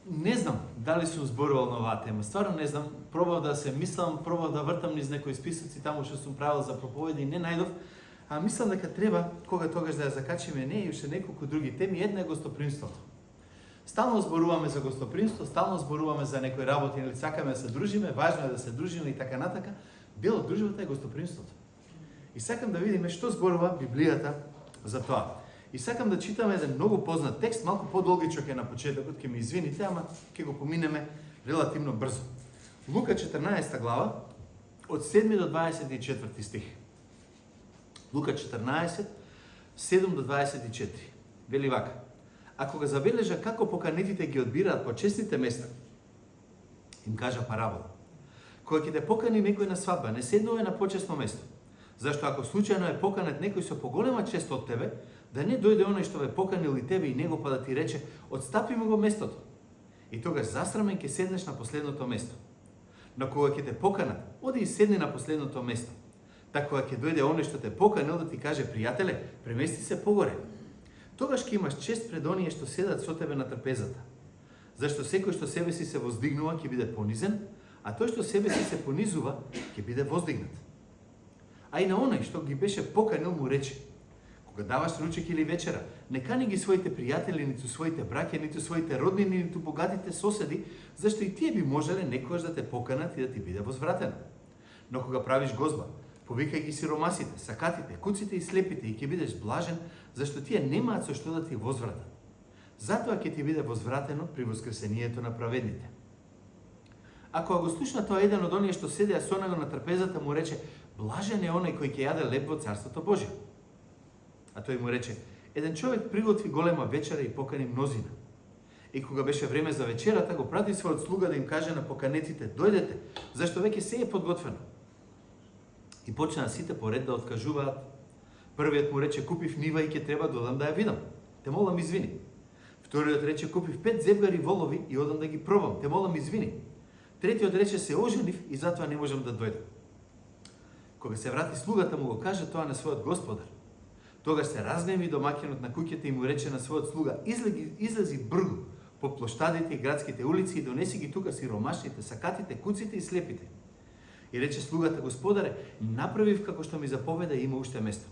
Не знам дали сум зборувал на оваа тема. Стварно не знам. Пробав да се мислам, пробав да вртам низ некои списоци таму што сум правил за проповеди и не најдов. А мислам дека треба кога тогаш да ја закачиме не и уште неколку други теми. Една е гостопримството. Стално зборуваме за гостопримство, стално зборуваме за некои работи, или сакаме да се дружиме, важно е да се дружиме и така натака. Дел од дружбата е гостопримството. И сакам да видиме што зборува Библијата за тоа. И сакам да читаме еден многу познат текст, малку подолгичок е на почетокот, ќе ми извините, ама ќе го поминеме релативно брзо. Лука 14 глава, од 7 до 24 стих. Лука 14, 7 до 24. Вели вака. Ако го забележа како поканетите ги одбираат по честните места, им кажа парабола. Кога ќе те покани некој на свадба, не седнуваме на почестно место. Зашто ако случајно е поканет некој со поголема чест од тебе, да не дојде оној што ве поканил и тебе и него па да ти рече, отстапи му го местото. И тогаш засрамен ќе седнеш на последното место. Но кога ќе те поканат, оди и седни на последното место. Така кога ќе дојде оној што те поканил да ти каже, пријателе, премести се погоре. Тогаш ќе имаш чест пред оние што седат со тебе на трпезата. Зашто секој што себе си се воздигнува ќе биде понизен, а тој што себе си се понизува ќе биде воздигнат. А и на оној што ги беше поканил му рече: кога даваш ручек или вечера, не кани ги своите пријатели, ниту своите браќа, ниту своите роднини, ниту богатите соседи, зашто и тие би можеле некојаш да те поканат и да ти биде возвратено. Но кога правиш гозба, повикај ги сиромасите, сакатите, куците и слепите и ќе бидеш блажен, зашто тие немаат со што да ти возвратат. Затоа ќе ти биде возвратено при воскресението на праведните. Ако го слушна тоа еден од оние што седеа со него на трпезата, му рече: блажен е оној кој ќе јаде леб во Царството Божие. А тој му рече: еден човек приготви голема вечера и покани мнозина. И кога беше време за вечерата, го прати својот слуга да им каже на поканетите: дојдете, зашто веќе се е подготвено. И почнаа сите поред да откажуваат. Првиот му рече: купив нива и ќе треба да одам да ја видам. Те молам, извини. Вториот рече: купив 5 зебгари волови и одам да ги пробам. Те молам, извини. Третиот рече: се оженив и затоа не можам да дојдам. Кога се врати слугата, му го каже тоа на својот господар. Тогаш се разгневи домаќинот на куќата и му рече на својот слуга: излези бргу по плоштадите и градските улици и донеси ги тука сиромашните, сакатите, куците и слепите. И рече слугата: господаре, направив како што ми заповеда и има уште место.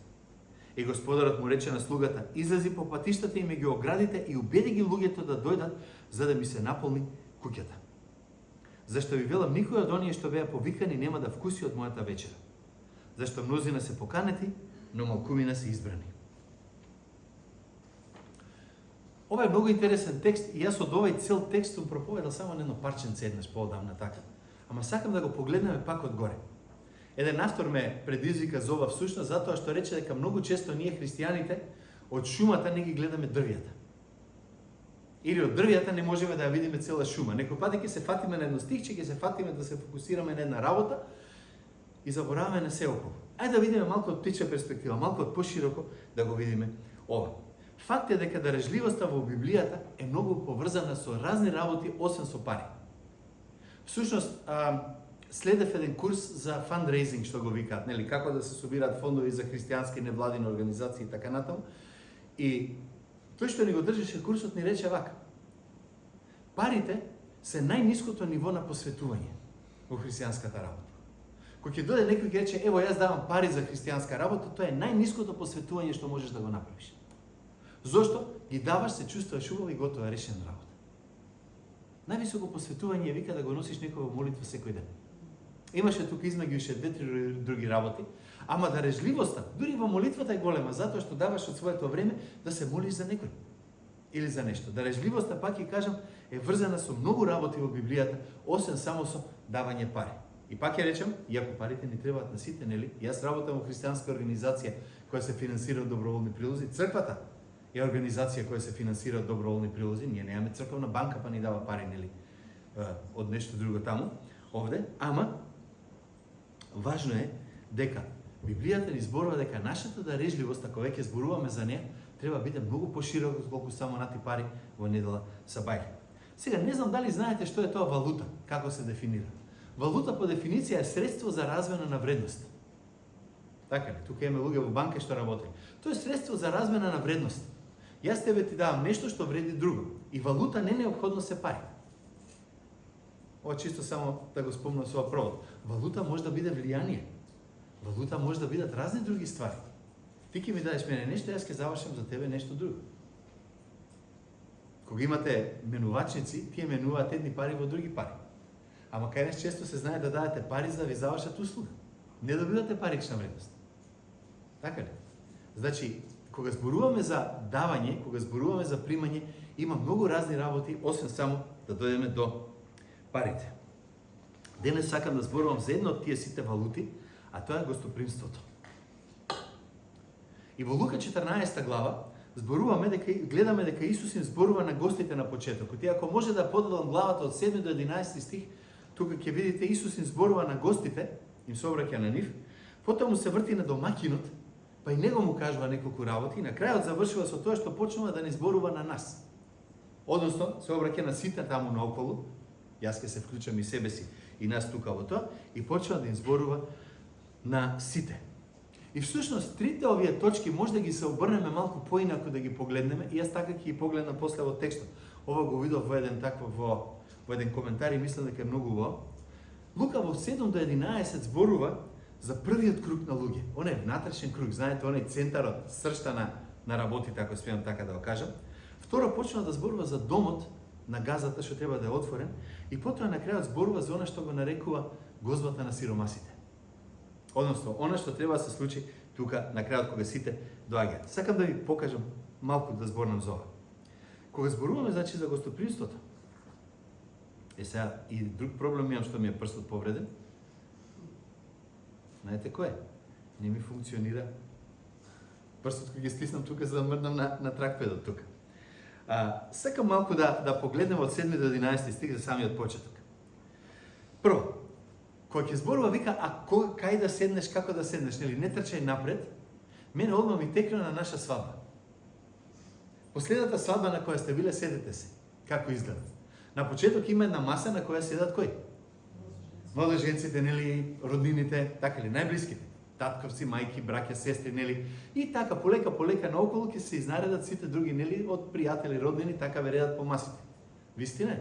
И господарот му рече на слугата: излези по патиштата и ме ги оградите и убеди ги луѓето да дојдат, за да ми се наполни куќата. Зашто ви велам, никој од оние што беа повикани нема да вкуси од мојата вечера. Зашто мнозина се поканети, но малкумина се избрани. Ова е многу интересен текст и јас од овој цел текст сум проповедал само едно парченце еднаш поодамна така. Ама сакам да го погледнеме пак одгоре. Еден автор ме предизвика за ова всушност затоа што рече дека многу често ние христијаните од шумата не ги гледаме дрвјата. Или од дрвјата не можеме да ја видиме цела шума. Некој пат ќе се фатиме на едно стихче, ќе се фатиме да се фокусираме на една работа и забораваме на се околу. Ајде да видиме малку од птичја перспектива, малку од пошироко да го видиме ова. Факт е дека дарежливоста во Библијата е многу поврзана со разни работи освен со пари. Всушност, следев еден курс за фандрейзинг, што го викаат, нели, како да се собираат фондови за христијански невладини организации и така натаму. И тој што ни го држеше курсот ни рече вака: парите се најниското ниво на посветување во христијанската работа. Кога ќе дојде некој и ќе рече: ево, јас давам пари за христијанска работа, тоа е најниското посветување што можеш да го направиш. Зошто? Ги даваш, се чувствуваш убаво и готова решена работа. Највисоко посветување е вика да го носиш некоја молитва секој ден. Имаше тука измеѓу уште 2-3 други работи, ама дарежливоста, дури во молитвата е голема, затоа што даваш од своето време да се молиш за некој или за нешто. Дарежливоста, пак ќе кажам, е врзана со многу работи во Библијата, освен само со давање пари. И пак ќе речем, иако парите ни требаат на сите, нели? Јас работам во христијанска организација која се финансира од доброволни прилози. Црквата е организација која се финансира од доброволни прилози. Ние немаме црковна банка па ни дава пари, нели? Од нешто друго таму, овде, ама важно е дека Библијата ни зборува дека нашата дарежливост, ако веќе зборуваме за неа, треба биде многу пошироко отколку само нати пари во недела сабајле. Сега не знам дали знаете што е тоа валута, како се дефинира. Валута по дефиниција е средство за размена на вредност. Така ли? Тука имаме луѓе во банка што работи. Тоа е средство за размена на вредност. Јас тебе ти давам нешто што вреди друго. И валута не неопходно се пари. Ова чисто само да го спомнам со провод. Валута може да биде влијание. Валута може да бидат разни други ствари. Ти ќе ми дадеш мене нешто, јас ќе завршам за тебе нешто друго. Кога имате менувачници, тие менуваат едни пари во други пари. Ама кај нас често се знае да дадете пари за да ви завршат услуга. Не добивате парична вредност. Така ли? Значи, кога зборуваме за давање, кога зборуваме за примање, има многу разни работи, освен само да дојдеме до парите. Денес сакам да зборувам за една од тие сите валути, а тоа е гостопримството. И во Лука 14 глава зборуваме гледаме дека Исус им зборува на гостите на почетокот. И ако може да поделам главата од 7 до 11 стих, тука ќе видите Исус им зборува на гостите, им се обраќа на нив, потоа му се врти на домакинот, па и него му кажува неколку работи, и на крајот завршува со тоа што почнува да ни зборува на нас. Односно, се обраќа на сите таму наоколу, јас ќе се вклучам и себе си и нас тука во тоа, и почнува да им зборува на сите. И всушност, трите овие точки може да ги се обрнеме малку поинаку да ги погледнеме, и јас така ќе ги погледнам после во текстот. Ова го видов во еден таков во еден коментар и мислам дека е многу убаво. Лука во 7 до 11 зборува за првиот круг на луѓе. Оној внатрешен круг, знаете, оној центарот, сршта на работите, ако смеам така да го кажам. Второ, почнува да зборува за домот на газата што треба да е отворен, и потоа на крајот зборува за она што го нарекува гозбата на сиромасите. Односно, она што треба да се случи тука на крајот кога сите доаѓаат. Сакам да ви покажам малку да зборнам за ова. Кога зборуваме значи за гостопримството, сега и друг проблем имам што ми е прстот повреден. Знаете кој е? Не ми функционира прстот кога ги стиснам тука за да мрднам на тракпедот тука. Сакам малку да погледнем од 7 до 11 стих за самиот почеток. Прво, кој ќе зборува вика, кај да седнеш, како да седнеш, нели, не трчај напред, мене одма ми текна на наша свадба. Последната свадба на која сте биле, седете се. Како изгледа? На почеток има една маса на која седат кој? Младоженците, нели, роднините, така ли, најблиските. Татковци, мајки, браќа, сестри, нели. И така полека наоколу ќе се изнаредат сите други, нели, од пријатели, роднини, така ве редат по масите. Вистина е.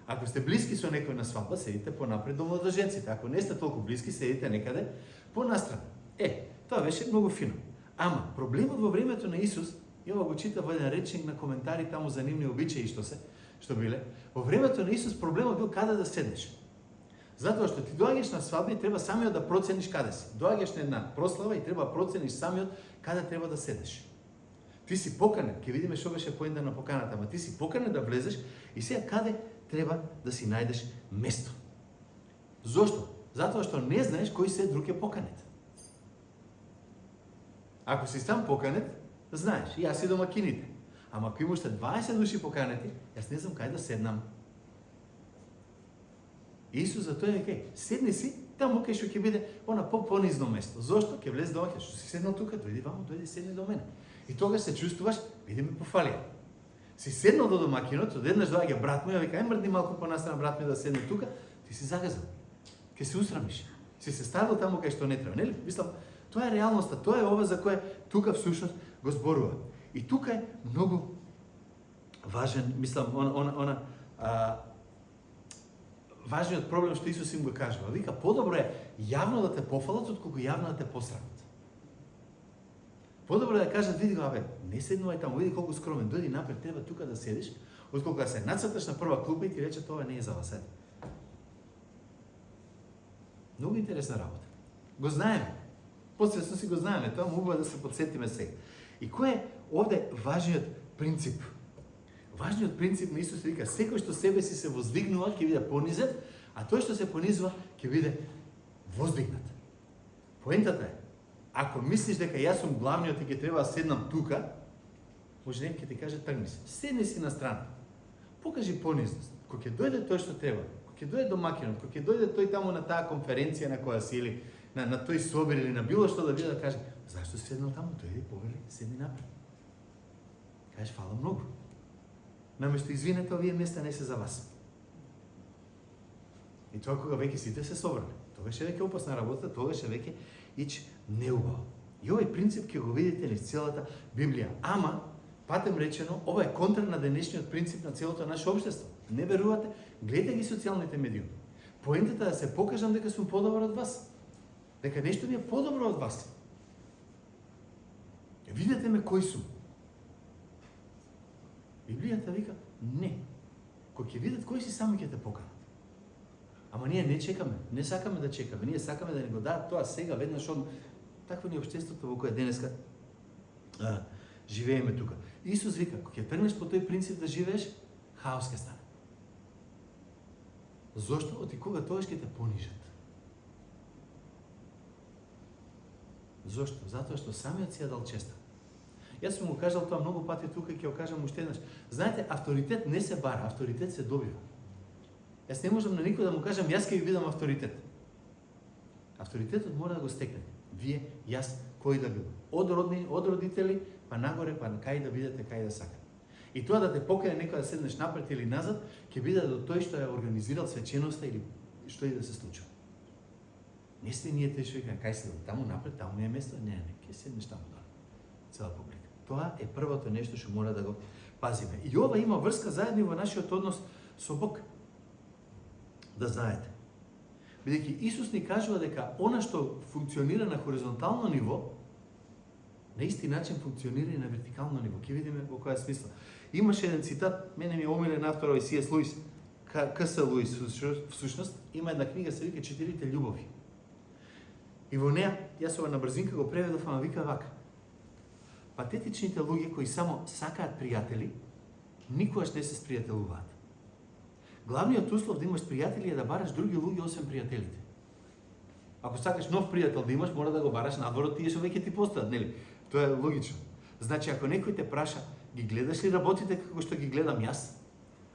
Ако сте блиски со некој на свадба, седите понапред до младоженците. Ако не сте толку блиски, седите некаде понастрана. Тоа беше многу фино. Ама проблемот во времето на Исус, и ова го чита во еден речник на коментари таму занимни обичаи што биле. Во времето на Исус проблемот бил каде да седнеш. Затоа што ти доаѓаш на свадба и треба самиот да процениш каде си. Доаѓаш на една прослава и треба процениш самиот каде треба да седеш. Ти си поканет, ќе видиме што беше поента на поканата, ама ти си поканет да влезеш и сега каде треба да си најдеш место. Зошто? Затоа што не знаеш кој се друг е поканет. Ако си сам поканет, знаеш, и јас и домакините. Ама ако имаш 20 души поканети, јас не знам кај да седнам. Исус за тоа е седни си таму кај што ќе биде она понизно место. Зошто? Ќе влез дома, што си седнал тука, дојди ваму, дојди седни до мене. И тогаш се чувствуваш, види ме пофалија. Си седнал до домакинот, одеднаш доаѓа брат му, ја вика, ај мрдни малку понастрана брат ми да седне тука, ти си загазал. Ќе се усрамиш. Си се ставил таму кај што не треба, нели? Мислам, тоа е реалноста, тоа е ова за кое тука всушност го зборува. И тука е многу важен, мислам, важниот проблем што Исус им го кажува. Вика, подобро е јавно да те пофалат, отколку јавно да те посрамат. Подобро е да кажат, види го, не седнувај таму, види колку скромен, дојди напред, треба тука да седиш, отколку да се нацрташ на прва клупа и ти рече, тоа не е за вас, седи. Многу интересна работа. Го знаеме. Подсвесно си го знаеме, тоа му убава да се подсетиме сега. И кој е овде важниот принцип? Важниот принцип на Исус вика, секој што себе си се воздигнува, ќе биде понизет, а тој што се понизува, ќе биде воздигнат. Поентата е, ако мислиш дека јас сум главниот и ќе треба да седнам тука, може некој ќе ти каже тргни се. Седни си на страна. Покажи понизност. Кога ќе дојде тој што треба, кога ќе дојде домакинот, кога ќе дојде тој таму на таа конференција на која си или на тој собир или на било што да биде да каже, зашто си седнал таму, дојди, повели, седни напред. Кажеш, фала многу. Наместо извинете, овие места не се за вас. И тоа кога веќе сите се собрали, тогаш е веќе опасна работа, тогаш е веќе ич неубаво. И овој принцип ќе го видите низ целата Библија. Ама, патем речено, ова е контра на денешниот принцип на целото наше општество. Не верувате, гледате ги социјалните медиуми. Поентата е да се покажам дека сум подобар од вас. Дека нешто ми е подобро од вас. Видете ме кој сум. Библијата вика, не. Кој ќе видат кој си, сами ќе те покажат. Ама ние не чекаме, не сакаме да чекаме, ние сакаме да ни го дадат тоа сега, веднаш од... Такво ни е општеството во кое денеска живееме тука. Исус вика, кога ќе тргнеш по тој принцип да живееш, хаос ќе стане. Зошто? Оти кога тогаш ќе те понижат. Зошто? Затоа што самиот си ја дал честа. Јас сум го кажал тоа многу пати тука и ќе го кажам уште еднаш. Знаете, авторитет не се бара, авторитет се добива. Јас не можам на никој да му кажам, јас ќе ви видам авторитет. Авторитетот мора да го стекнете. Вие, јас, кој да бил. Од родители, па нагоре, па кај да видите, кај да сакате. И тоа да те покаже некој да седнеш напред или назад, ќе биде до тој што ја организирал свеченоста или што и да се случува. Не сте ние те што викаме, кај се таму напред, таму ми е место, не, ќе седнеш таму долу. Цела публика. Тоа е првото нешто што мора да го пазиме. И ова има врска заедно во нашиот однос со Бог. Да знаете. Бидејќи Исус ни кажува дека она што функционира на хоризонтално ниво, на исти начин функционира и на вертикално ниво. Ќе видиме во која смисла. Имаше еден цитат, мене ми е омилен авторот C.S. Луис, К.С. Луис, всушност, има една книга се вика Четирите љубови. И во неа, јас ова на брзинка го преведов, ама вика вака. Патетичните луѓе кои само сакаат пријатели, никогаш не се спријателуваат. Главниот услов да имаш пријатели е да бараш други луѓе освен пријателите. Ако сакаш нов пријател да имаш, мора да го бараш надвор од тие што веќе ти постојат, нели? Тоа е логично. Значи, ако некој те праша, ги гледаш ли работите како што ги гледам јас?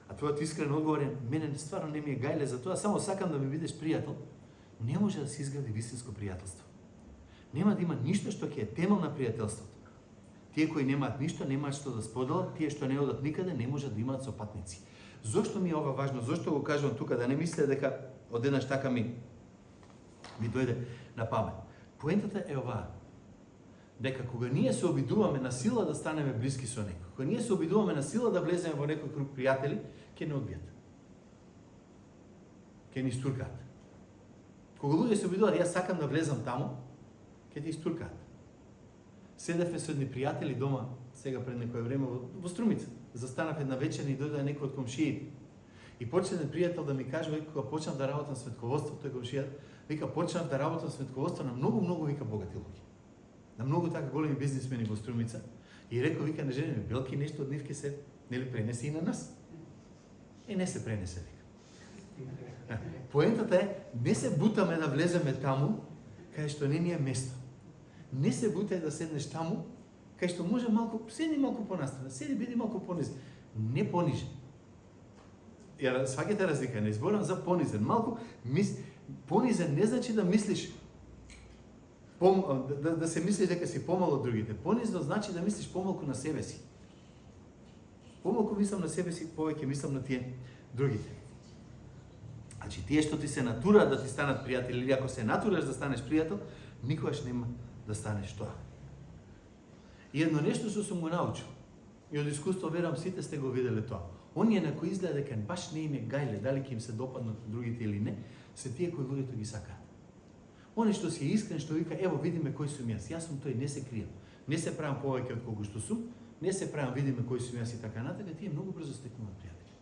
А твојот искрен одговор е, мене стварно не ми е гајле за тоа, само сакам да ми бидеш пријател, не може да се изгради вистинско пријателство. Нема да има ништо што ќе е темел на пријателството. Тие кои немаат ништо, немаат што да споделат, тие што не одат никаде, не можат да имаат сопатници. Зошто ми е ова важно? Зошто го кажувам тука? Да не мисле дека одеднаш така ми дојде на памет. Поентата е оваа. Дека кога ние се обидуваме на сила да станеме блиски со некој, кога ние се обидуваме на сила да влеземе во некој круг пријатели, ќе не одбијат. Ќе ни стуркаат. Кога луѓе се обидуваат, јас сакам да влезам таму, ќе ти истуркаат. Седевме со едни пријатели дома, сега пред некој време во Струмица. Застанав една вечер и дојде некој од комшиите. И почна еден пријател да ми каже, кога почнав да работам светководство, тој комшија, вика, почнав да работам светководство на многу вика богати луѓе. На многу така големи бизнисмени во Струмица. И рекол, вика, на жене ми, белки нешто од нив ке се, нели, пренесе и на нас. И не се пренесе, вика. Поентата е, не се бутаме да влеземе таму, кај што не ни е место. Не се бутај да седнеш таму, кај што може малку, седи малку понастрана, седи, биди малку понизен. Не понижен. Ја сваќате разлика, не зборам за понизен. Малку, понизен не значи да мислиш, да се мислиш дека си помал од другите. Понизно значи да мислиш помалку на себе си. Помалку мислам на себе си, повеќе мислам на тие другите. Значи, тие што ти се натураат да ти станат пријатели, или ако се натураш да станеш пријател, никогаш нема да станеш тоа. И едно нешто што сум го научил, и од искуство верам сите сте го виделе тоа. Оние на кои изгледа дека баш не им е гајле, дали ќе им се допаднат другите или не, се тие кои луѓето ги сакаат. Оне што си е искрен, што вика, ево видиме кој сум јас сум тој, не се кријам. Не се правам повеќе од колку што сум, не се правам видиме кој сум јас и така натаму, тие многу брзо стекнуваат пријатели.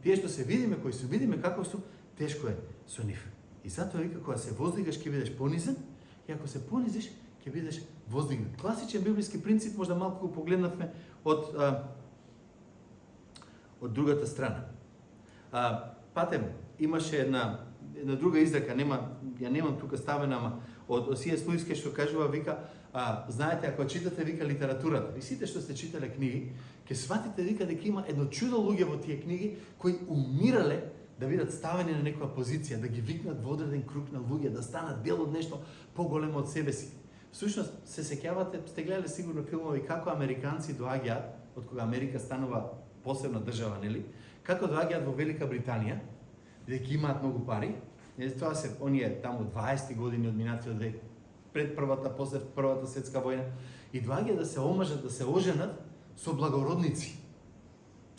Тие што се видиме кој сум, видиме како сум, тешко е со нив. И затоа вика, кога се воздигаш ќе бидеш понизен, и ако се понизиш ќе бидеш воздигнат. Класичен библиски принцип, можда малку го погледнавме од другата страна. Патем, имаше една друга изрека, ја немам тука ставена, ама од C.S. Луис што кажува, вика, знаете, ако читате, вика, литературата, и сите што сте читале книги, ќе сватите, вика, дека има едно чудо луѓе во тие книги кои умирале да бидат ставени на некоја позиција, да ги викнат во одреден круг на луѓе, да станат дел од нешто поголемо од себе си. Всушност, се сеќавате, сте гледале сигурно филмови како американци доаѓаат, од кога Америка станува посебна држава, нели? Како доаѓаат во Велика Британија, дека имаат многу пари, тоа се оние таму 20 години од минатиот век, пред првата, после првата светска војна, и доаѓаат да се омажат, да се оженат со благородници.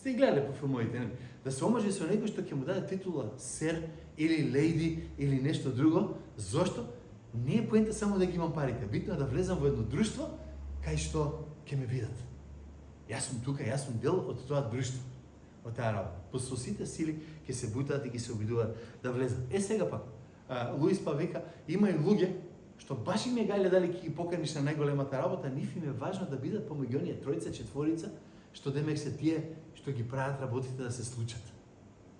Сте гледали по филмовите, нели? Да се омаже со некој што ќе му даде титула сер или леди или нешто друго. Зошто? Не е поента само да ги имам парите. Битно е да влезам во едно друштво кај што ќе ме видат. Јас сум тука, јас сум дел од тоа друштво, од таа работа. По со сите сили ќе се бутаат и ќе се обидуваат да влезат. Сега пак, Луис па вика, има и луѓе што баш им е гајле дали ќе ги поканиш на најголемата работа, нив им е важно да бидат помеѓу оние тројца, четворица, што демек се тие што ги прават работите да се случат.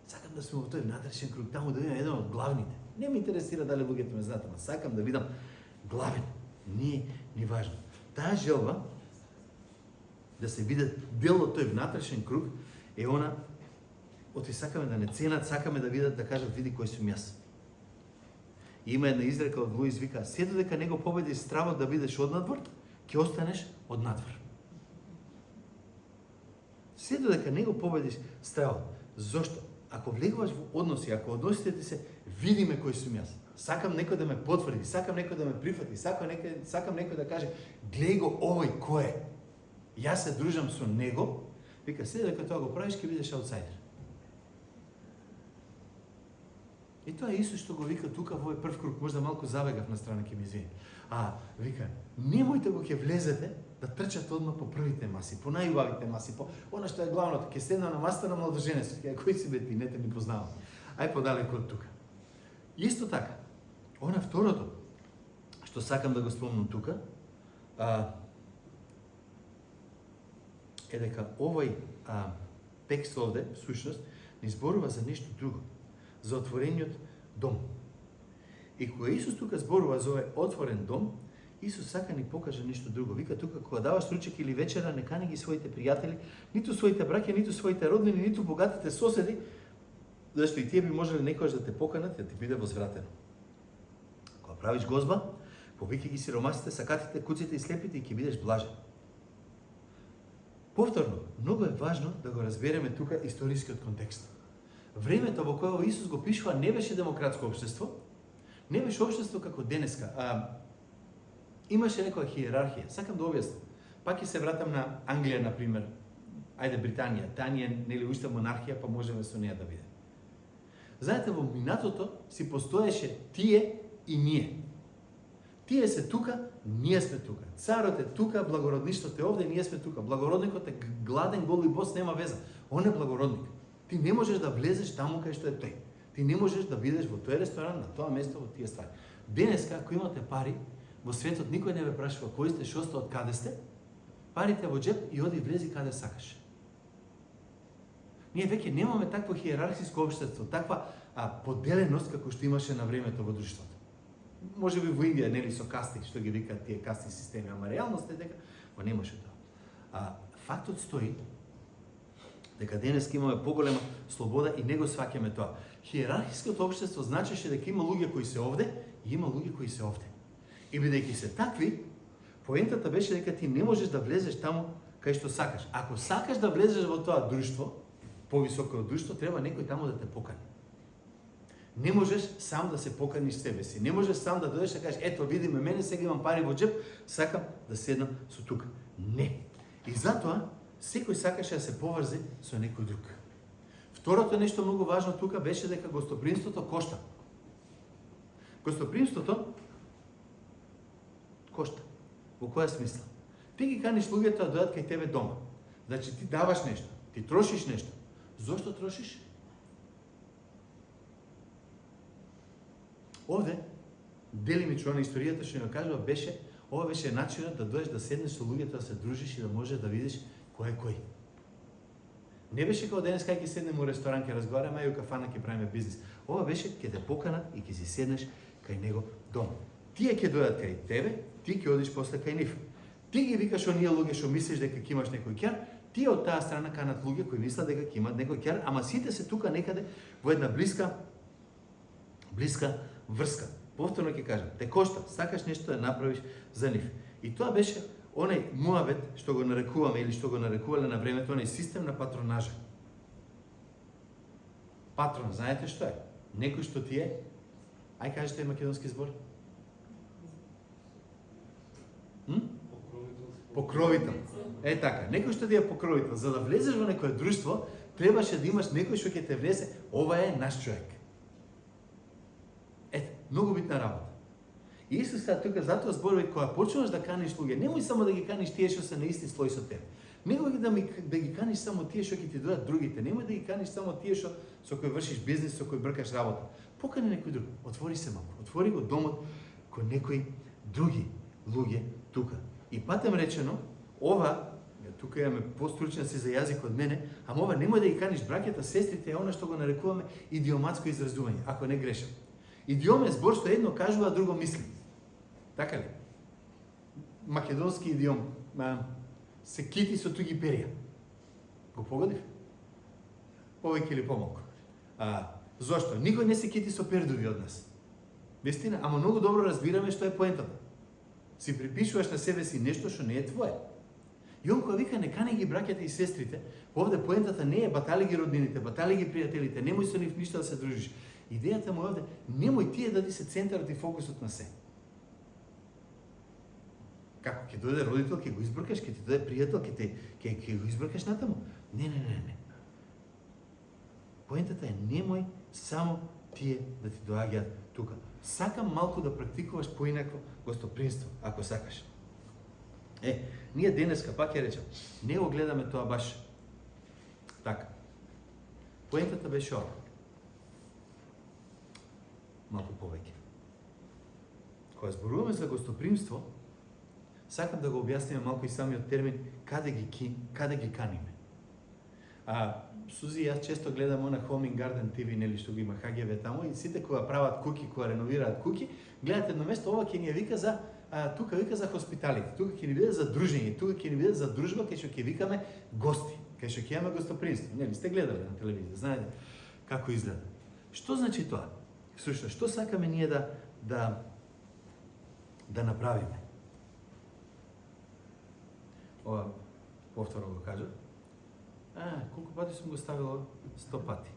Сакам да сум во тој внатрешен круг, таму да видам еден од главните. Не ме интересира дали луѓето ме знаат, ама сакам да видам главен. Не ни важно. Таа желба да се биде дел од тој внатрешен круг е она оти сакаме да не ценат, сакаме да видат, да кажат види кој сум јас. И има една изрека од Луис, вика, сето дека не го победиш стравот да бидеш однадвор, ќе останеш однадвор. Сето дека не го победиш стравот. Зошто? Ако влегуваш во односи, ако односите ти се, видиме кој сум јас. Сакам некој да ме потврди, сакам некој да ме прифати, сакам некој да каже, глеј го овој кој е. Јас се дружам со него, вика, сето дека тоа го правиш, ќе бидеш аутсайдер. И тоа е Исус што го вика тука во овој прв круг, можда малку забегав на страна ќе ми извини. Вика, немојте го ќе влезете да трчате одма по првите маси, по најубавите маси, по она што е главното, ќе седна на масата на младоженец, кој си бе ти, не те ни познавам. Ај подалеку од тука. Исто така, она второто што сакам да го спомнам тука, е дека овој текст овде, всушност, ни зборува за нешто друго, за отворениот дом. И кога Исус тука зборува за овој отворен дом, Исус сака ни покаже нешто друго. Вика тука, кога даваш ручек или вечера, не кани ги своите пријатели, ниту своите браќа, ниту своите роднини, ниту богатите соседи, зашто и тие би можеле некојаш да те поканат и да ти биде возвратено. Кога правиш гозба, повики ги сиромасите, сакатите, куците и слепите и ќе бидеш блажен. Повторно, многу е важно да го разбереме тука историскиот контекст. Времето во кое Исус го пишува не беше демократско општество, не беше општество како денеска. Имаше некоја хиерархија. Сакам да објаснам. Пак ќе се вратам на Англија, например. Ајде, Британија. Таа ни е, нели, уште монархија, па можеме со неја да видиме. Знаете, во минатото си постоеше тие и ние. Тие се тука, ние сме тука. Царот е тука, благородништвото е овде, ние сме тука. Благородникот е гладен, гол и бос, нема веза. Он е благородник. Ти не можеш да влезеш таму кај што е тој. Ти не можеш да бидеш во тој ресторан, на тоа место, во тие ствари. Денеска, ако имате пари, во светот никој не ве прашува кој сте, што сте, од каде сте, парите во джеп и оди влези каде сакаш. Ние веќе немаме такво хиерархиско општество, таква поделеност како што имаше на времето во друштвото. Може би во Индија, нели, со касти, што ги викаат тие касти системи, ама реалност е дека во немаше тоа. Фактот стои дека денес имаме поголема слобода и не го сваќаме тоа. Хиерархиското општество значеше дека има луѓе кои се овде и има луѓе кои се овде. И бидејќи се такви, поентата беше дека ти не можеш да влезеш таму кај што сакаш. Ако сакаш да влезеш во тоа друштво, повисоко од друштво, треба некој таму да те покани. Не можеш сам да се поканиш себе си. Не можеш сам да дојдеш и кажеш, ето видиме мене, сега имам пари во джеп, сакам да седнам со тука. Не. И затоа секој сакаше да се поврзе со некој друг. Второто нешто многу важно тука беше дека гостопримството кошта. Гостопримството кошта. Во која смисла? Ти ги каниш луѓето да дојдат кај тебе дома. Значи ти даваш нешто, ти трошиш нешто. Зошто трошиш? Овде, делимично на историјата што ни кажува, ова беше начинот да дојдеш да седнеш со луѓето, да се дружиш и да можеш да видиш кој е кој. Не беше како денес кај ќе седнеме во ресторан, ќе разговараме, ај у кафана ќе правиме бизнис. Ова беше ќе те поканат и ќе си седнеш кај него дома. Тие ќе дојдат кај тебе, ти ќе одиш после кај нив. Ти ги викаш оние луѓе што мислиш дека ќе имаш некој ќер, тие од таа страна канат луѓе кои мислат дека ќе имат некој ќер, ама сите се тука некаде во една блиска врска. Повторно ќе кажам, те кошта, сакаш нешто да направиш за нив. И тоа беше онај муавет што го нарекуваме или што го нарекувале на времето, онај систем на патронажа. Патрон, знаете што е? Некој што ти е, ај кажете македонски збор? Покровител. Е така, некој што ти е покровител. За да влезеш во некое друштво, требаше да имаш некој што ќе те влезе, ова е наш човек. Ете, многу битна работа. И Исус сега тука затоа зборува, кога почнуваш да каниш луѓе, немој само да ги каниш тие што се на исти слој со тебе. Немој да ги каниш само тие што ќе ти дадат другите, немој да ги каниш само тие што со кои вршиш бизнис, со кои бркаш работа. Покани некој друг, отвори се малку, отвори го домот кој некои други луѓе тука. И патем речено, ова, тука имаме постручњаци за јазик од мене, ама ова немој да ги каниш браќата, сестрите, е она што го нарекуваме идиоматско изразување, ако не грешам. Идиом е збор што едно кажува, а друго мисли. Така ли? Македонски идиом. Се кити со туги перија. Го погодив? Повеќе или помалку. Зошто? Никој не се кити со пердуви од нас. Вистина, ама многу добро разбираме што е поентата. Си припишуваш на себе си нешто што не е твое. И он кога вика не кани ги браќата и сестрите, овде поентата не е батали ги роднините, батали ги пријателите, немој со нив ништо да се дружиш. Идејата му е овде, немој тие да ти се центарот и фокусот на се. Како ќе дојде родител, ќе го избркаш, ќе ти дојде пријател, ќе го избркаш натаму. Не. Поентата е немој само тие да ти доаѓаат тука. Сакам малку да практикуваш поинакво гостопримство, ако сакаш. Ние денеска, пак ја речам, не го гледаме тоа баш така. Поентата беше ова. Малку повеќе. Кога зборуваме за гостопримство, сакам да го објасниме малку и самиот термин каде ги каниме. Сузи, јас често гледам на Home and Garden TV, нели што го има ХГВ таму, и сите кога прават куки, кога реновираат куки, гледат едно место, ова ќе ни вика за тука вика за хоспиталите, тука ќе ни биде за дружење, тука ќе ни биде за дружба, кај што ќе викаме гости, кај што ќе имаме гостопримство. Нели сте гледале на телевизија, знаете како изгледа. Што значи тоа? Слушай, што сакаме ние да направиме? Ова повторно го кажа. Колку пати сум го ставила? 100 пати.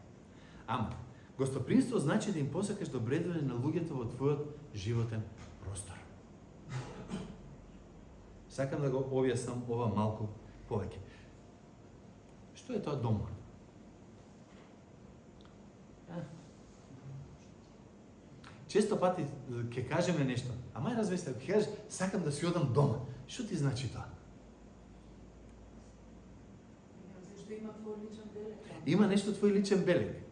Ама, гостопримство значи да им посакаш добредовење на луѓето во твојот животен простор. Сакам да го објаснам ова малку повеќе. Што е тоа дом? Често пати ќе кажеме нешто, ама размисли, ќе кажеш, сакам да си одам дома. Што ти значи тоа? Има твој личен белег. Има нешто твој личен белег.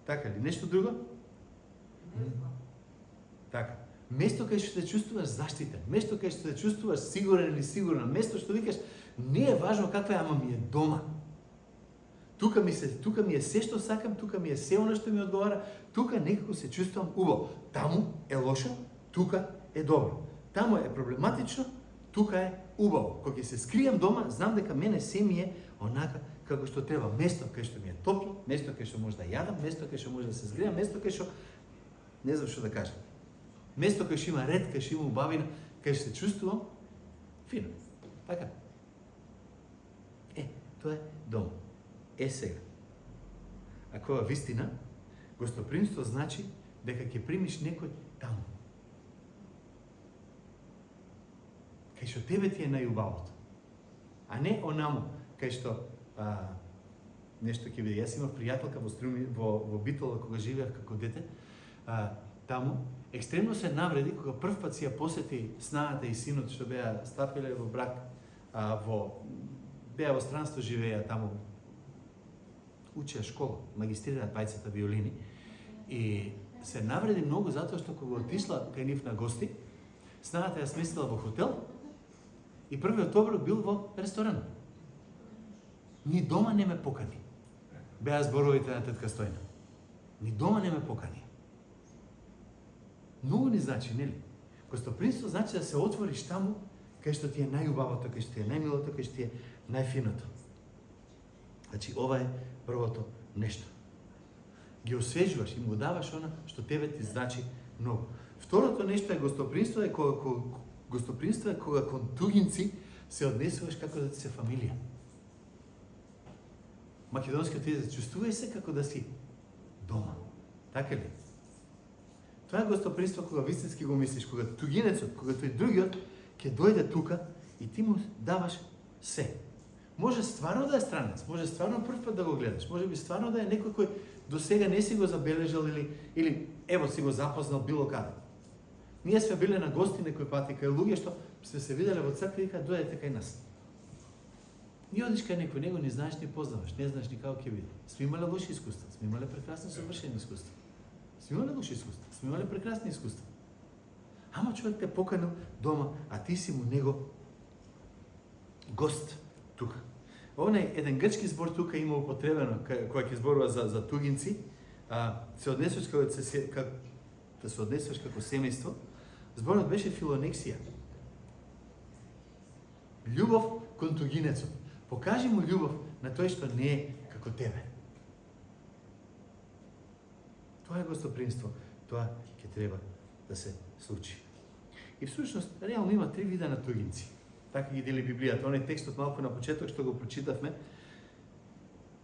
Така ли? Нешто друго? Не знам. Така. Место кај што се чувствуваш заштитен, место кај што се чувствуваш сигурен или сигурна, место што викаш не е важно каква е, ама ми е дома. Тука ми е се што сакам, тука ми е се оно што ми одговара, тука некако се чувствувам убаво. Таму е лошо, тука е добро. Таму е проблематично, тука е убаво. Кога ќе се скријам дома, знам дека мене се ми е онака како што треба. Место кај што ми е топло, место кај што може да јадам, место кај што може да се згреам, место кај што не знам што да кажам. Место кај што има ред, кај што има убавина, кај што се чувствувам фино. Така. Тоа е дом. Сега. Ако е вистина, гостопримство значи дека ќе примиш некој таму. Кај што тебе ти е најубавото. А не онаму, кај што нешто ќе биде. Јас имав пријателка во Битола кога живеев како дете. Таму екстремно се навреди кога прв пат си ја посети снаата и синот што беа стапиле во брак, беа во странство, живееа таму, учеа школа, магистрираат бајцата виолини, и се навреди многу затоа што кога отишла кај нив на гости, снаата ја сместила во хотел и првиот оброк бил во ресторан. Ни дома не ме покани. Беа зборовите на тетка Стојна. Ни дома не ме покани. Многу ни значи, нели? Гостопримство значи да се отвориш таму кај што ти е најубавото, кај што ти е најмилото, кај што ти е најфиното. Значи, ова е првото нешто. Ги освежуваш и му даваш она што тебе ти значи многу. Второто нешто е гостопримство е кога кон тугинци се однесуваш како да ти се фамилија. Македонскиот израз, чувствувај се како да си дома. Така ли? Тоа е гостопримство кога вистински го мислиш, кога тугинецот, кога тој другиот ќе дојде тука и ти му даваш се. Може стварно да е странец, може стварно прв пат да го гледаш, може би стварно да е некој кој до сега не си го забележал или ево си го запознал било каде. Ние сме биле на гости некој пати кај луѓе што сме се виделе во црква и кажа дојдете кај нас. Ние одиш кај некој, него не знаеш, не познаваш, не знаеш ни како ќе биде. Сме имале лоши искуства, сме имале прекрасни совршени искуства. Сме имале лоши искуства, сме имале прекрасни искуства. Ама човек те поканил дома, а ти си му него гост тука. Онај еден грчки збор тука има употребено кој ќе зборува за тугинци, се однесуваш да се однесуваш како семејство. Зборот беше филонексија. Љубов кон тугинецот. Покажи му љубов на тој што не е како тебе. Тоа е гостопримство. Тоа ќе треба да се случи. И всушност, реално има 3 вида на тугинци. Така ги дели Библијата. Оној текстот малку на почеток што го прочитавме,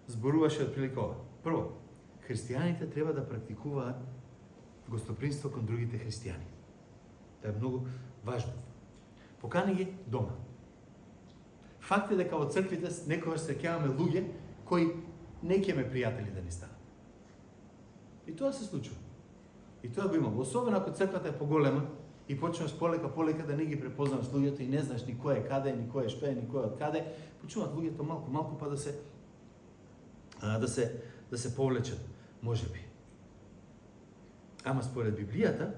зборуваше отприлика ова. Прво, христијаните треба да практикуваат гостопримство кон другите христијани. Тоа е многу важно. Покани ги дома. Факт е дека во црквите некогаш среќаваме луѓе кои не ќе ме пријатели да ни станат. И тоа се случува. И тоа го има. Особено ако црквата е поголема и почнеш полека да не ги препознаваш луѓето и не знаеш ни кој е каде, ни кој е што е, ни кој е од каде, почнуваат луѓето малку па да се повлечат, можеби. Ама според Библијата,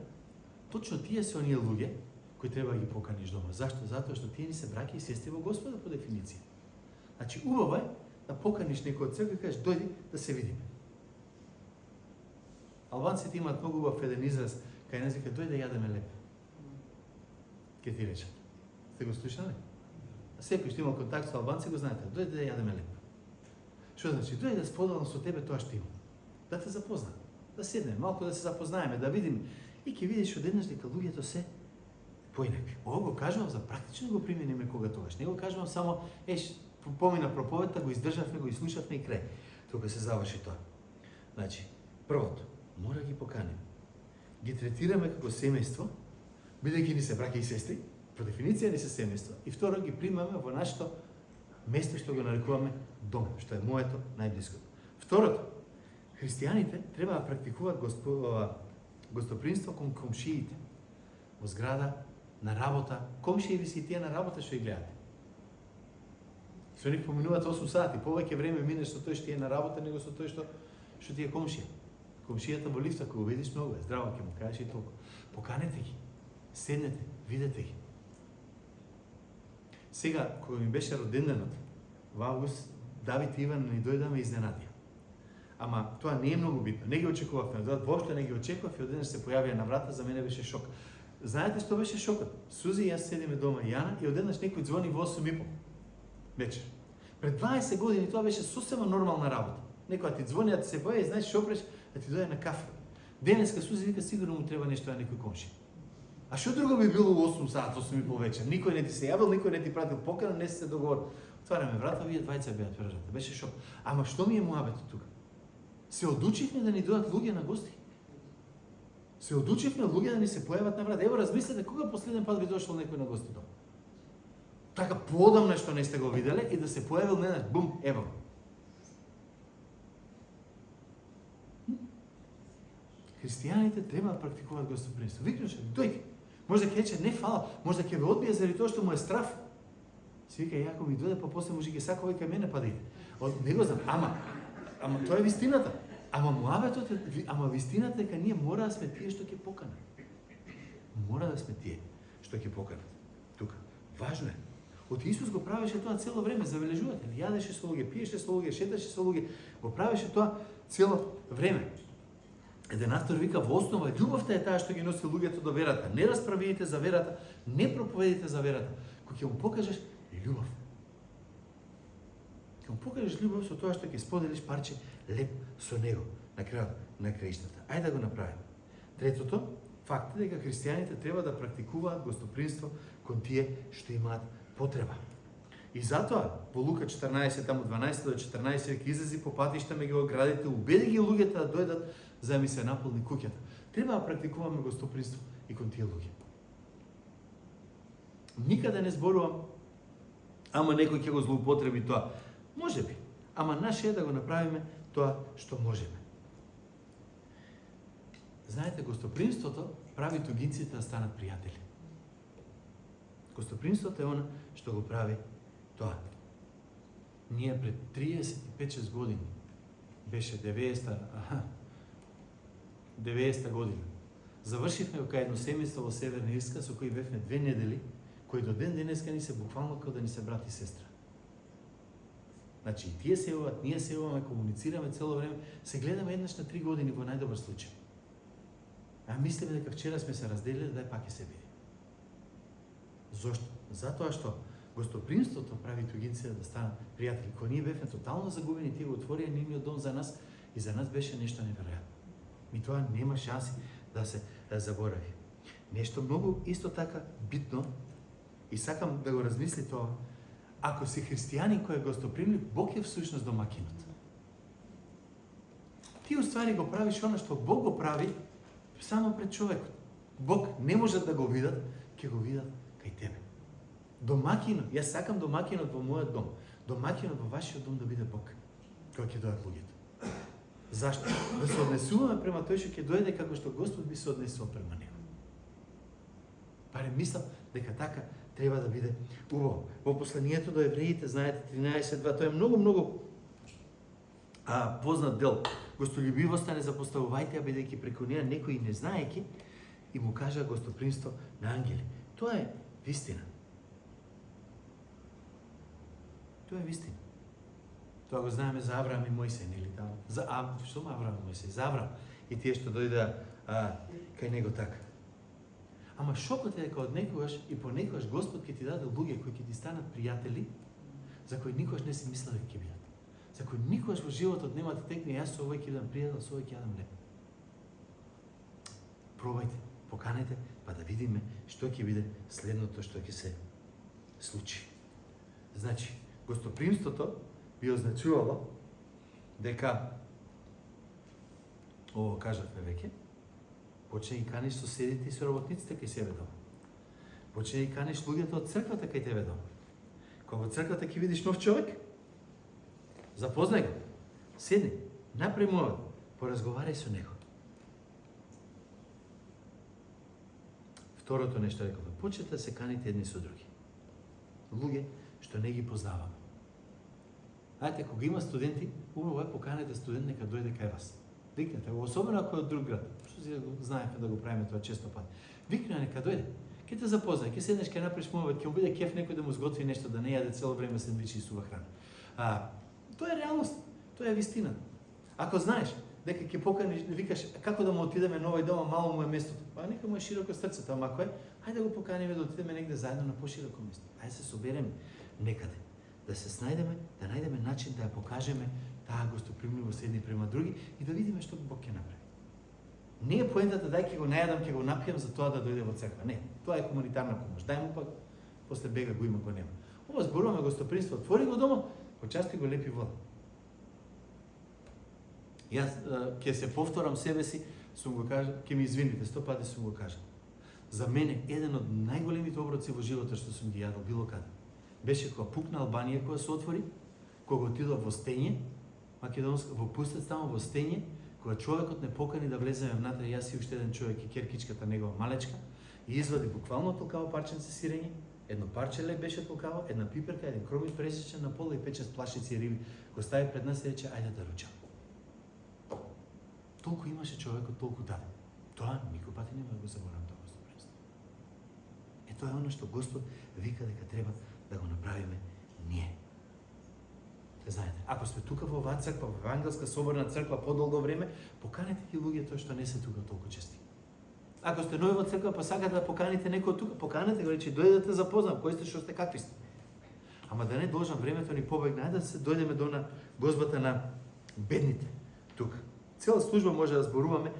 точно тие се оние луѓе кои треба да ги поканиш дома. Зашто? Затоа што тие ни се браќа и сестри во Господа по дефиниција. Значи, убаво е да поканиш некој од црква и кажеш дојди да се видиме. Албанците имаат многу убав еден израз кај нас вика дојди да јадеме леп. Ке ти речат. Сте го слушале? Секој што има контакт со албанци го знаете. Дојди да јадеме леп. Што значи? Дојди да споделам со тебе тоа што имам. Да те запознам. Да седнеме, малку да се запознаеме, да видиме. И ќе видиш одеднаш дека луѓето се поинакви. Ова го кажувам за практично го примениме кога тогаш. Не го кажувам само помина проповедта, го издржавме, го изслушавме и крај. Тука се заврши тоа. Значи, првото, мора ги поканеме. Ги третираме како семејство, бидејќи ни се браќа и сестри, по дефиниција ни се семејство. И второ, ги примаме во нашето место што го нарекуваме дом, што е моето најблиското. Второто, христијаните треба да практикуваат гостопримство кон комшиите. Во зграда, на работа, комшии ви си тие на работа што ги гледате. Со нив поминуваат 8 сати, повеќе време минеш со тој што е на работа, него со тој што ти е комшија. Комшијата во лифта, кога го видиш многу, здраво ќе му кажеш и толку. Поканете ги, седнете, видете ги. Сега, кога ми беше роденденот, во август, Давид и Иван ни дојдаме изненадија. Ама тоа не е многу битно. Не ги очекувавме, воопшто не ги очекував и одеднаш се појавија на врата, за мене беше шок. Знаете што беше шокот? Сузи и јас седиме дома и Јана и одеднаш некој звони во 8:30 вечер. Пред 20 години тоа беше сосема нормална работа. Некој ти звони, да ти се појави, знаеш што преш, да ти дојде на кафе. Денеска Сузи вика сигурно му треба нешто на некој комшија. А што друго би било во 8 сат, 8:30 вечер? Никој не ти се јавил, никој не ти пратил покана, не се договорил. Отвараме врата, вие двајца беа првата. Беше шок. Ама што ми е муабетот тука? Се одучивме да ни дојдат луѓе на гости. Се одучивме луѓе да ни се појават на врата. Ево размислете кога последен пат ви дошол некој на гости дома. Така поодамна што не сте го виделе и да се појавил ненаш, бум, ево. Христијаните треба да практикуваат гостопримство. Викнуше, дојди. Може да ќе рече не фала, може да ќе ве одбие заради тоа што му е страф. Си вика, јако ми дојде, па после може ќе сакува и кај мене па да иде. Не го знам, ама тоа е вистината. Ама вистината дека ние мора да сме тие што ќе поканат. Мора да сме тие што ќе поканат. Тука. Важно е. Од Исус го правеше тоа цело време, забележувате. Јадеше со луѓе, пиеше со луѓе, шеташе со луѓе, го правеше тоа цело време. Еден автор вика, во основа љубовта е таа што ги носи луѓето до верата. Не расправиете за верата, не проповедите за верата. Кога ќе му покажеш љубов. Ќе му покажеш љубов со тоа што ќе споделиш парче леп со него на крајот на краиштата. Ајде да го направиме. Третото, факт е дека христијаните треба да практикуваат гостопримство кон тие што имаат потреба. И затоа во Лука 14 таму 12 до 14 ќе излези по патишта меѓу оградите, убеди ги луѓето да дојдат за да ми се наполни куќата. Треба да практикуваме гостопримство и кон тие луѓе. Никаде не зборувам ама некој ќе го злоупотреби тоа. Може би. Ама наше е да го направиме тоа што можеме. Знаете, гостопримството прави тугинците да станат пријатели. Гостопримството е она што го прави тоа. Ние пред 35-6 години, беше 90-та година, завршивме кај едно семејство во Северна Ирска со кои бевме 2 недели, кои до ден денеска ни се буквално како да ни се брат и сестра. Значи и тие се јават, ние се јаваме, комуницираме цело време, се гледаме еднаш на 3 години во најдобар случај. А мислиме дека вчера сме се разделили, дај пак ќе се види. Зошто? Затоа што гостопримството прави тугинците да станат пријатели. Кога ние бевме тотално загубени, тие го отворија нивниот дом за нас и за нас беше нешто неверојатно. И тоа нема шанси да се заборави. Нешто многу исто така битно и сакам да го размисли тоа. Ако си христијани кој е гостопримлив, Бог е всушност домакинот. Ти уствари го правиш она што Бог го прави само пред човекот. Бог не може да го видат, ќе го видат кај тебе. Домакинот, јас сакам домакинот во мојот дом, домакинот во вашиот дом да биде Бог, кога ќе дојдат луѓето. Зашто? Да се однесуваме према тој што ќе дојде како што Господ би се однесувал према него. Барем мислам дека така треба да биде убаво. Во посланието до евреите, знаете, 13:2, тоа е многу познат дел. Гостолюбивоста не запоставувајте, бидејќи преку неа некои не знаејќи и му кажа гостопримство на ангели. Тоа е вистина. Тоа е вистина. Тоа го знаеме за Авраам и Мојсей, нели таму? За што Авраам и Мојсей? За Авраам и тие што дојдеа кај него така. Ама шокот е дека од некогаш и понекогаш Господ ќе ти даде луѓе кои ќе ти станат пријатели, за кои никогаш не си мислел дека ќе бидат. За кои никогаш во животот нема да текне, јас со овој ќе бидам пријател, со овој ќе јадам леп. Пробајте, поканете, па да видиме што ќе биде следното што ќе се случи. Значи, гостопримството би означувало дека, ово кажавме веќе, почне и каниш соседите и соработниците кај себе дома. Почне и каниш луѓето од црквата кај тебе дома. Кога во црквата ќе видиш нов човек, запознај го, седни, направи му, поразговарај со него. Второто нешто рековме, почнете да се каните едни со други. Луѓе што не ги познаваме. Ајте, кога има студенти, убаво е поканете студент нека дојде кај вас. Викнете го, особено ако е од друг град. Што си знаеме да го правиме тоа често пат. Викнете нека дојде. Ќе те запознае, ќе седнеш, ќе направиш мовет, ќе му биде кеф некој да му сготви нешто, да не јаде цело време сендвичи и сува храна. Тоа е реалност, тоа е вистина. Ако знаеш дека ќе поканиш, викаш како да му отидеме на овој дом, мало му е местото. Па нека му е широко срцето, ама ако е, ајде да го поканиме да отидеме негде заедно на пошироко место. Ајде се собереме некаде. Да се снајдеме, да најдеме начин да ја покажеме таа гостопримливост едни према други и да видиме што Бог ќе направи. Не е поентата дај ќе го најадам, ќе го напијам за тоа да дојде во црква. Не, тоа е хуманитарна помош. Дај му пак после бега го има го нема. Ова зборуваме гостопримство, отвори го дома, почасти го лепи вода. Јас ќе се повторам себе си, сум го кажал, ќе ми извините, 100 пати сум го кажал. За мене еден од најголемите оброци во животот што сум ги јадал било каде беше кога пукна Албанија, кога се отвори, кога отидов во Стење, македонска, во пустец таму во Стење, кога човекот не покани да влеземе внатре, јас и уште еден човек и керкичката негова малечка, и извади буквално толкаво парченце сирење, едно парче леб беше толкаво, една пиперка, еден кромит пресечен на пола и 5-6 плашици риби, го стави пред нас и рече, ајде да ручам. Толку имаше човекот, толку даде. Тоа никој пати нема да го заборавам тоа гостопримство. Тоа е оно што Господ вика дека треба да го направиме ние. Знаете, ако сме тука во оваа црква, во Евангелска соборна црква подолго време, поканете ги луѓето што не се тука толку чести. Ако сте нови во црква, па сакате да поканите некој тука, поканете го, речи дојдете запознам, кои сте, што сте, какви сте. Ама да не должам, времето ни побегне, ајде да се дојдеме до на гозбата на бедните тука. Цела служба може да зборуваме,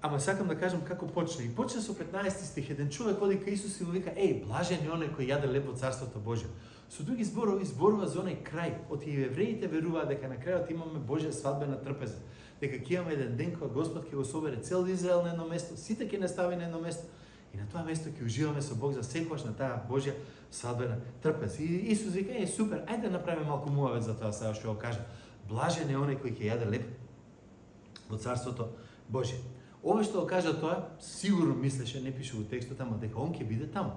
ама сакам да кажам како почне. И почне со 15 стих, еден човек оди кај Исус и му вика, блажен е оној кој јаде леп во Царството Божјо. Со други зборови зборува за оној крај. Оти и евреите веруваат дека на крајот имаме Божја свадбена трпеза. Дека ќе имаме еден ден кога Господ ќе го собере цел Израел на едно место, сите ќе не стави на едно место И на тоа место ќе уживаме со Бог за секогаш на таа Божја свадбена трпез. И Исус вика, супер, ајде да направиме малку муавет за тоа сега што го кажа. Блажен е оној кој ќе јаде леп во Царството Божие. Ова што го кажа тоа, сигурно мислеше, не пише во текстот, ама дека он ќе биде таму.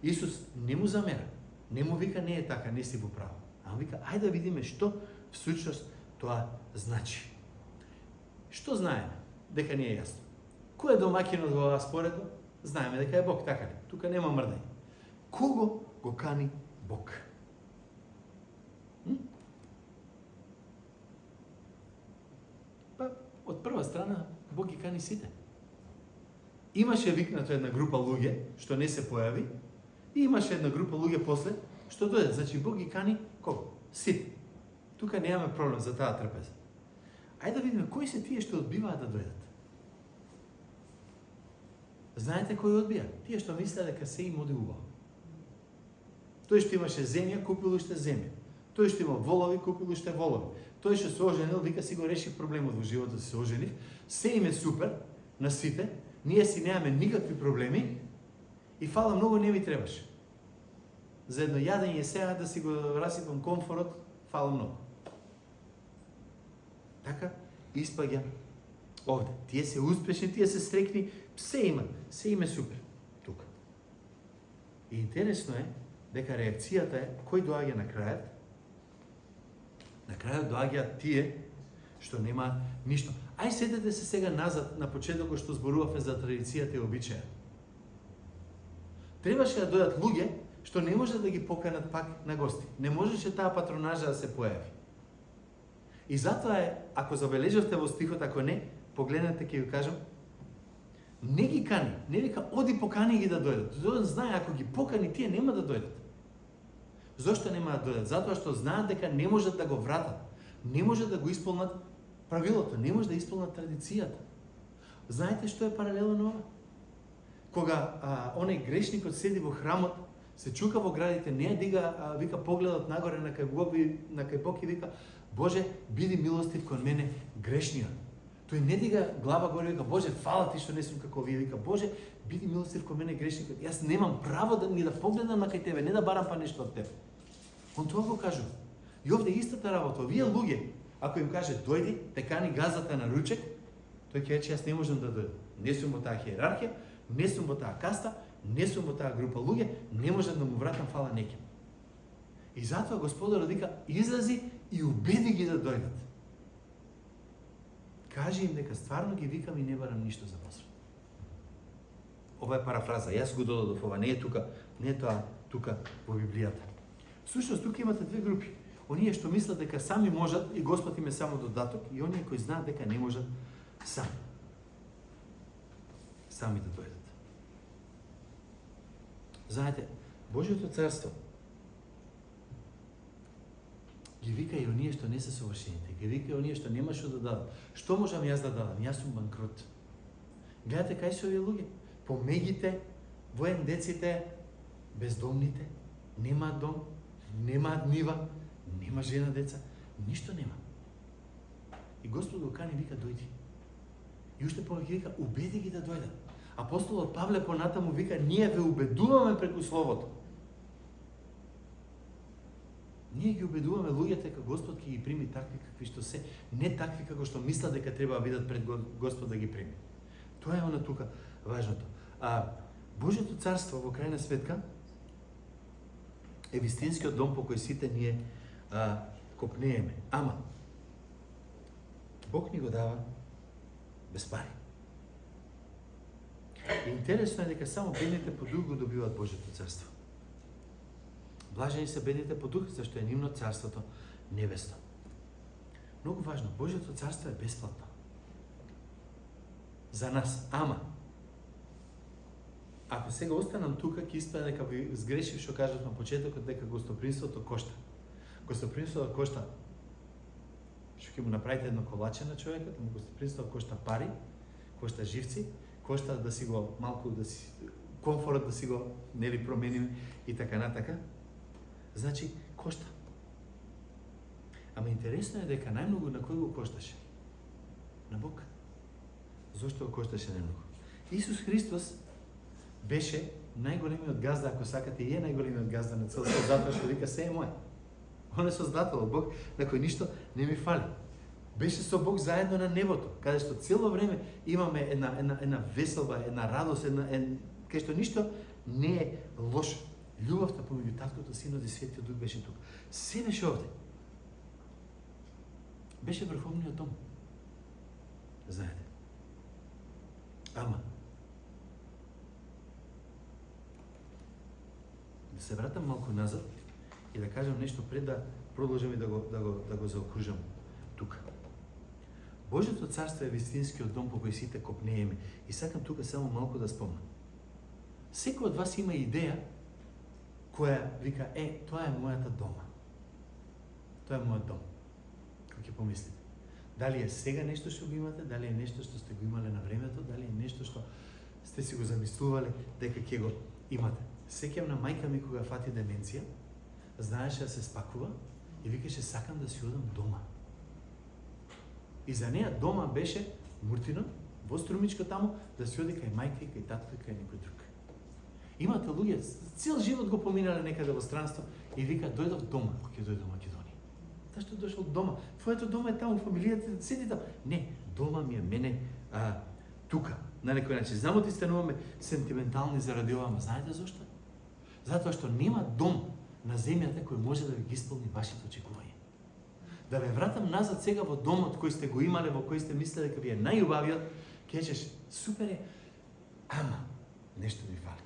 Исус не му замера, не му вика не е така, не си во право. А он вика, ајде да видиме што всушност тоа значи. Што знаеме? Дека не е јасно. Кој е домаќинот во оваа споредба? Знаеме дека е Бог, така ли? Тука нема мрдање. Кого го кани Бог? Па, од прва страна, Бог ги кани сите. Имаше викнато една група луѓе, што не се појави, и имаше една група луѓе после, што дојдат. Значи, Бог ги кани кого? Сите. Тука немаме проблем за таа трпеза. Ајде да видиме кои се тие што одбиваат да дојдат. Знаете кој одбија? Тие што мислеа дека се им оди убаво. Тој што имаше земја, купил уште земја. Тој што има волови, купил уште волови. Тој што се оженил, вика си го реши проблемот во животот, се оженив. Се им е супер на сите. Ние си немаме никакви проблеми и фала многу не ми требаше. За едно јадење сега да си го расипам комфорот, фала многу. Така испаѓа овде. Тие се успешни, тие се срекни, се има супер тука. И интересно е дека реакцијата е кој доаѓа на крајот. На крајот доаѓаат тие што нема ништо. Ај сетете се сега назад на почетокот што зборувавме за традицијата и обичаја. Требаше да дојдат луѓе што не може да ги поканат пак на гости. Не можеше таа патронажа да се појави. И затоа е, ако забележавте во стихот, ако не, погледнете, ќе ви кажам, не ги кани, не вика, оди покани ги да дојдат. Тој знае, ако ги покани, тие нема да дојдат. Зошто нема да дојдат? Затоа што знаат дека не можат да го вратат. Не можат да го исполнат правилото, не може да исполнат традицијата. Знаете што е паралелно на ова? Кога оној грешникот седи во храмот, се чука во градите, не дига, вика погледот нагоре на кај Бог и вика, Боже, биди милостив кон мене грешниот. Тој не дига глава горе и вика, Боже, фала ти што не сум како вие. Вика, Боже, биди милостив кон мене грешникот. Јас немам право ни да погледам на кај тебе, не да барам па нешто од тебе. Он тоа го кажува. И овде истата работа. Овие луѓе, ако им каже дојди, те кани газата на ручек, тој ќе рече јас не можам да дојдам. Не сум во таа хиерархија, не сум во таа каста, не сум во таа група луѓе, не можам да му вратам фала неким. И затоа Господарот вика, излази и убеди ги да дојдат. Кажи им дека стварно ги викам и не барам ништо за посвет. Ова е парафраза, јас го додадов, ова не е тука, не е тоа тука во Библијата. Всушност тука имате две групи. Оние што мислат дека сами можат и Господ им е само додаток, и оние кои знаат дека не можат сами да дојдат. Знаете, Божјото царство ги вика и оние што не се совршените, ги вика и оние што нема што да дадат. Што можам јас да дадам? Јас сум банкрут. Гледате кај се овие луѓе? Помегите, воендеците, бездомните, немаат дом, немаат нива, нема жена, деца, ништо нема. И Господ го кани, вика, дојди. И уште повеќе вика, убеди ги да дојдат. Апостолот Павле понатаму вика, ние ве убедуваме преку Словото. Ние ги убедуваме луѓето дека Господ ќе ги прими такви какви што се, не такви како што мислат дека треба да бидат пред Господ да ги прими. Тоа е она тука важното. Божјото царство во крајна светка е вистинскиот дом по кој сите ние копнееме. Ама Бог ни го дава без пари. И интересно е дека само бедните по дух го добиваат Божјото царство. Блажени се бедните по дух, зашто е нивно царството небесно. Многу важно, Божјото царство е бесплатно. За нас. Ама, ако сега останам тука, ќе испаде дека ви сгрешив што кажав на почетокот, дека гостопримството кошта. Гостопримството кошта што ќе му направите едно колаче на човекот, ама гостопримството кошта пари, кошта живци, кошта да си го малку комфорот да си го нели промениме и така натака. Значи кошта. Ама интересно е дека најмногу на кој го кошташе? На Бог. Зошто го кошташе најмногу? Исус Христос беше најголемиот газда, ако сакате, и е најголемиот газда на цел свет, затоа што вика се е мој. Он е создател, Бог, на кој ништо не ми фали. Беше со Бог заедно на небото, каде што цело време имаме една веселба, една радост, кај што ништо не е лошо. Љубовта помеѓу Таткото, Синот и Светиот Дух беше тука. Се беше овде. Беше врховниот дом. Знаете. Ама, да се вратам малку назад и да кажам нешто пред да продолжам и да го заокружам тука. Божјото царство е вистинскиот дом по кој сите копнееме. И сакам тука само малку да спомнам. Секој од вас има идеја која вика, тоа е мојата дома. Тоа е мојот дом. Како ќе помислите? Дали е сега нешто што го имате, дали е нешто што сте го имале на времето, дали е нешто што сте си го замислувале дека ќе го имате. Сеќавам на мајка ми кога фати деменција, знаеше да се спакува и викаше сакам да си одам дома. И за неа дома беше Муртино, во Струмичко таму, да си оди кај мајка и кај татко и кај некој друг. Имате луѓе, цел живот го поминале некаде во странство и вика дојдов дома, кога ќе дојдов во Македонија. Зашто дошол дома? Твоето дома е таму, фамилијата седи таму. Не, дома ми е мене тука. На некој начин. Знамо ти стануваме сентиментални заради ова, ама знаете зошто? Затоа што нема дом на земјата кој може да ви ги исполни вашите очекувања. Да ве вратам назад сега во домот кој сте го имале, во кој сте мислеле дека ви е најубавиот, ќе кажеш супер е, ама нешто ви фали.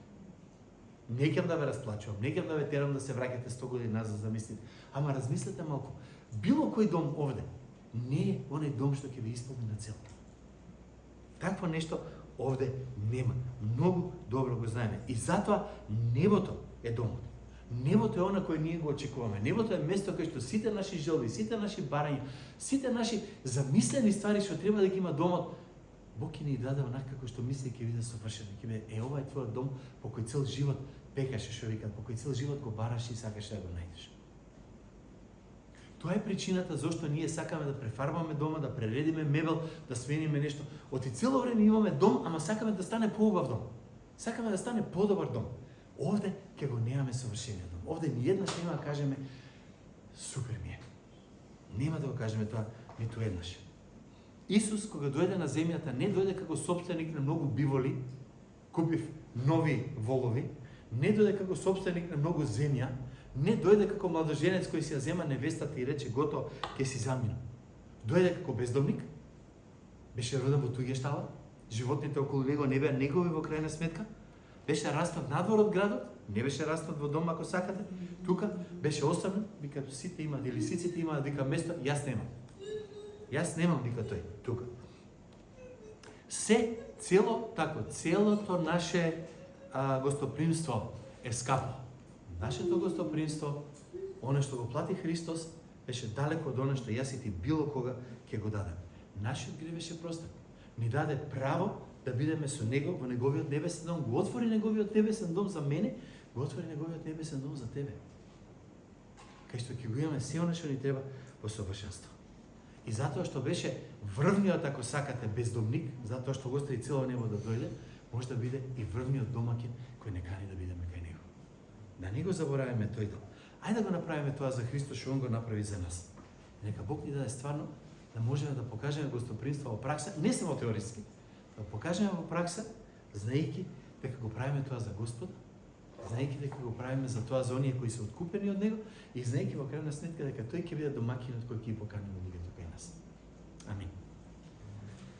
Не ќе да ве расплачувам, не ќе да ве терам да се враќате 100 години назад да мислите, ама размислете малку. Било кој дом овде не е оној дом што ќе ви исполни на цел. Такво нешто овде нема. Многу добро го знаеме. И затоа небото е домот. Небото е она кој ние го очекуваме. Небото е место кај што сите наши желби, сите наши барања, сите наши замислени ствари што треба да ги има домот, Бог ќе ни даде онака како што мисли ќе биде совршено. Ќе биде ова е твојот дом по кој цел живот пекаше, што викат, по кој цел живот го бараш и сакаш да го најдеш. Тоа е причината зашто ние сакаме да префарбаме дома, да прередиме мебел, да смениме нешто. Оти цело време имаме дом, ама сакаме да стане поубав дом. Сакаме да стане подобар дом. Овде ќе го немаме совршениот дом. Овде ниеднаш нема да кажеме супер ми е. Нема да го кажеме тоа ниту еднаш. Исус кога дојде на земјата не дојде како сопственик на многу биволи, купив нови волови, не дојде како сопственик на многу земја, не дојде како младоженец кој си ја зема невестата и рече готово, ќе си заминам. Дојде како бездомник, беше роден во туѓа штала, животните околу него не беа негови во крајна сметка, беше распнат надвор од градот, не беше распнат во дом ако сакате, тука беше оставен, вика сите имаат или сиците имаат вика место, јас немам. Јас немам вика тој тука. Целото наше гостопримство е скапо. Нашето гостопримство, оно што го плати Христос, беше далеко од оно што јас и ти било кога ќе го дадем. Нашиот грев беше простен. Ни даде право да бидеме со Него во Неговиот небесен дом. Го отвори Неговиот небесен дом за мене, го отвори Неговиот небесен дом за тебе. Кај што ќе го имаме се оно што ни треба во совршенство. И затоа што беше врвниот, ако сакате, бездомник, затоа што го остави цело небо да дојде, може да биде и врвниот домаќин кој не кани да бидеме кај него. Да не го забораваме тој дом. Ајде да го направиме тоа за Христос, што Он го направи за нас. Нека Бог ни даде стварно да можеме да покажеме гостопримство во пракса, не само теоретски, да покажеме во пракса, знаејќи дека го правиме тоа за Господ, знаејќи дека го правиме за тоа за оние кои се откупени од Него и знаејќи во крајна сметка дека тој ќе биде домаќинот кој ќе ги покани луѓето кај нас. Амин.